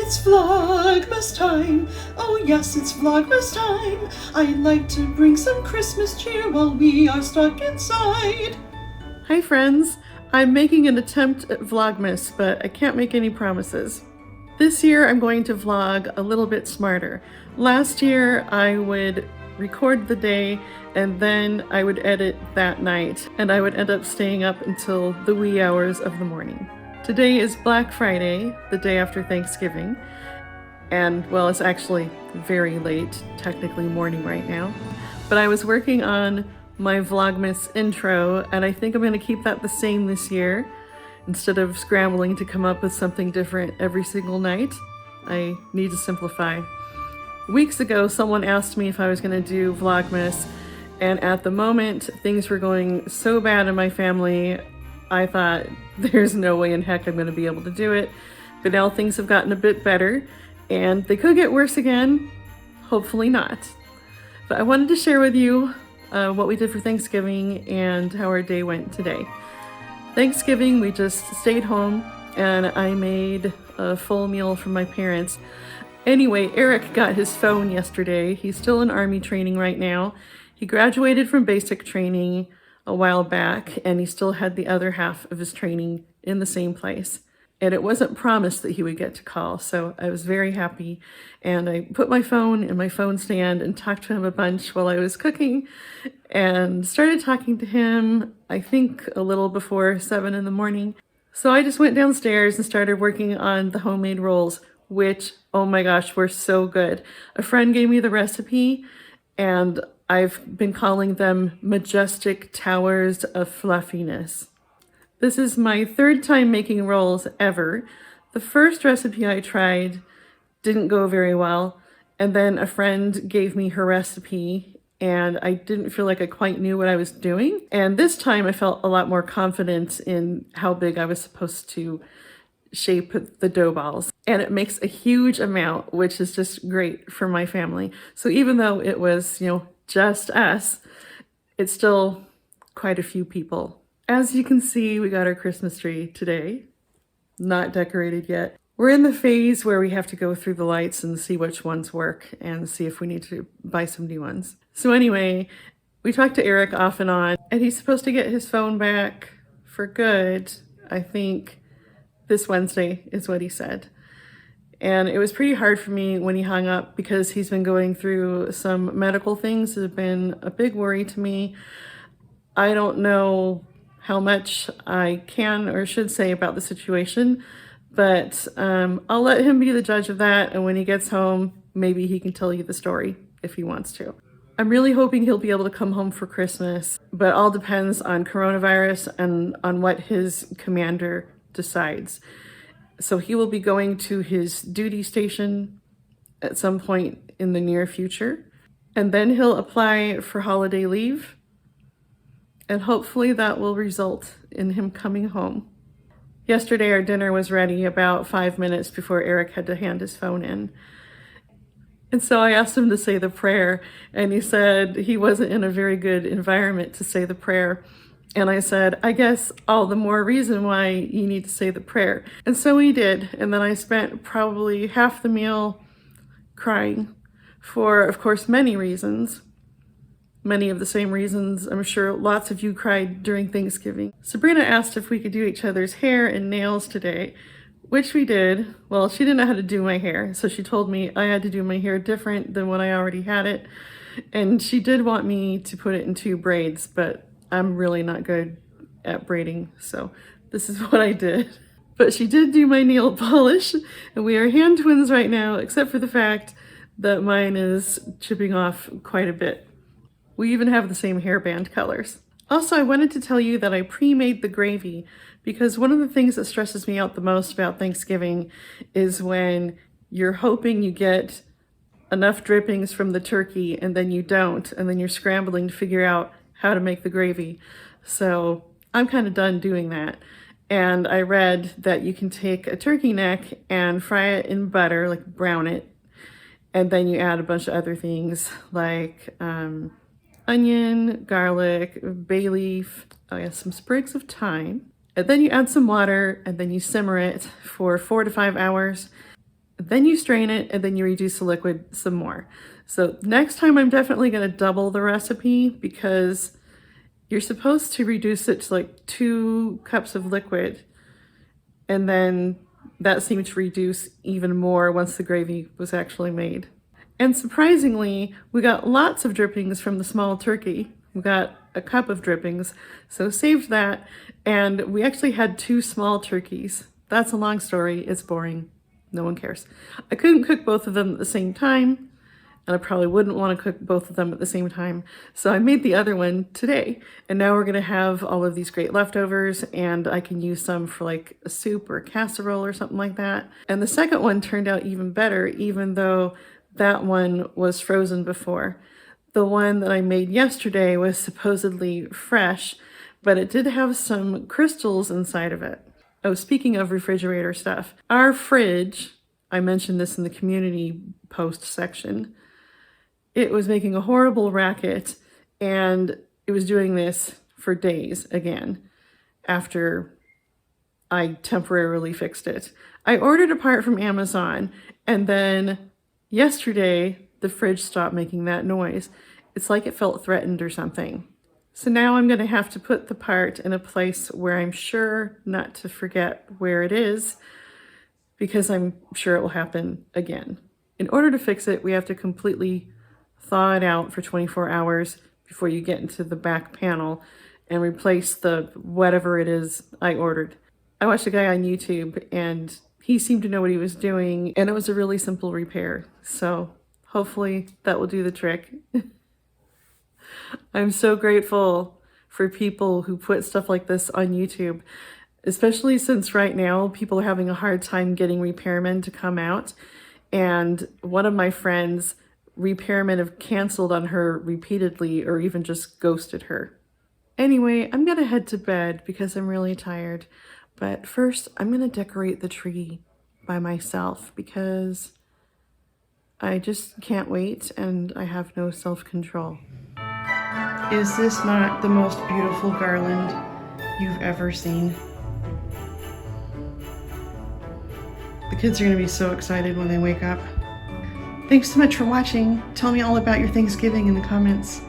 It's Vlogmas time. Oh yes, it's Vlogmas time. I'd like to bring some Christmas cheer while we are stuck inside. Hi friends, I'm making an attempt at Vlogmas, but I can't make any promises. This year I'm going to vlog a little bit smarter. Last year I would record the day and then I would edit that night, and I would end up staying up until the wee hours of the morning. Today is Black Friday, the day after Thanksgiving, and well, it's actually very late, technically morning right now, but I was working on my Vlogmas intro, and I think I'm going to keep that the same this year. Instead of scrambling to come up with something different every single night, I need to simplify. Weeks ago, someone asked me if I was going to do Vlogmas, and at the moment, things were going so bad in my family, I thought, there's no way in heck I'm going to be able to do it. But now things have gotten a bit better, and they could get worse again. Hopefully not. But I wanted to share with you what we did for Thanksgiving and how our day went today. Thanksgiving, we just stayed home, and I made a full meal for my parents. Anyway, Eric got his phone yesterday. He's still in Army training right now. He graduated from basic training a while back, and he still had the other half of his training in the same place. And it wasn't promised that he would get to call, so I was very happy. And I put my phone in my phone stand and talked to him a bunch while I was cooking, and started talking to him, I think a little before 7 in the morning. So I just went downstairs and started working on the homemade rolls, which, oh my gosh, were so good. A friend gave me the recipe, and I've been calling them majestic towers of fluffiness. This is my third time making rolls ever. The first recipe I tried didn't go very well, and then a friend gave me her recipe, and I didn't feel like I quite knew what I was doing. And this time I felt a lot more confident in how big I was supposed to shape the dough balls. And it makes a huge amount, which is just great for my family. So even though it was, just us, it's still quite a few people. As you can see, we got our Christmas tree today. Not decorated yet. We're in the phase where we have to go through the lights and see which ones work and see if we need to buy some new ones. So anyway, we talked to Eric off and on, and he's supposed to get his phone back for good, I think this Wednesday is what he said. And it was pretty hard for me when he hung up because he's been going through some medical things that have been a big worry to me. I don't know how much I can or should say about the situation, but I'll let him be the judge of that. And when he gets home, maybe he can tell you the story if he wants to. I'm really hoping he'll be able to come home for Christmas, but all depends on coronavirus and on what his commander decides. So he will be going to his duty station at some point in the near future, and then he'll apply for holiday leave, and hopefully that will result in him coming home. Yesterday our dinner was ready about 5 minutes before Eric had to hand his phone in. And so I asked him to say the prayer, and he said he wasn't in a very good environment to say the prayer. And I said, I guess all the more reason why you need to say the prayer. And so he did. And then I spent probably half the meal crying for, of course, many reasons. Many of the same reasons I'm sure lots of you cried during Thanksgiving. Sabrina asked if we could do each other's hair and nails today, which we did. Well, she didn't know how to do my hair, so she told me I had to do my hair different than when I already had it. And she did want me to put it in 2 braids, but I'm really not good at braiding, so this is what I did. But she did do my nail polish, and we are hand twins right now, except for the fact that mine is chipping off quite a bit. We even have the same hairband colors. Also, I wanted to tell you that I pre-made the gravy, because one of the things that stresses me out the most about Thanksgiving is when you're hoping you get enough drippings from the turkey and then you don't, and then you're scrambling to figure out how to make the gravy. So I'm kind of done doing that. And I read that you can take a turkey neck and fry it in butter, like brown it, and then you add a bunch of other things like onion, garlic, bay leaf, some sprigs of thyme. And then you add some water, and then you simmer it for 4 to 5 hours. Then you strain it and then you reduce the liquid some more. So next time I'm definitely going to double the recipe because you're supposed to reduce it to like 2 cups of liquid, and then that seemed to reduce even more once the gravy was actually made. And surprisingly, we got lots of drippings from the small turkey. We got a cup of drippings, so saved that, and we actually had 2 small turkeys. That's a long story, it's boring, no one cares. I couldn't cook both of them at the same time, and I probably wouldn't want to cook both of them at the same time. So I made the other one today, and now we're gonna have all of these great leftovers, and I can use some for like a soup or a casserole or something like that. And the second one turned out even better, even though that one was frozen before. The one that I made yesterday was supposedly fresh, but it did have some crystals inside of it. Oh, speaking of refrigerator stuff, our fridge, I mentioned this in the community post section, it was making a horrible racket, and it was doing this for days again after I temporarily fixed it. I ordered a part from Amazon, and then yesterday the fridge stopped making that noise. It's like it felt threatened or something. So now I'm going to have to put the part in a place where I'm sure not to forget where it is, because I'm sure it will happen again. In order to fix it, we have to completely thaw it out for 24 hours before you get into the back panel and replace the whatever it is I ordered. I watched a guy on YouTube and he seemed to know what he was doing, and it was a really simple repair. So hopefully that will do the trick. I'm so grateful for people who put stuff like this on YouTube, especially since right now people are having a hard time getting repairmen to come out. And one of my friends, repairmen have canceled on her repeatedly or even just ghosted her. Anyway, I'm gonna head to bed because I'm really tired. But first, I'm gonna decorate the tree by myself because I just can't wait and I have no self-control. Is this not the most beautiful garland you've ever seen? The kids are gonna be so excited when they wake up. Thanks so much for watching. Tell me all about your Thanksgiving in the comments.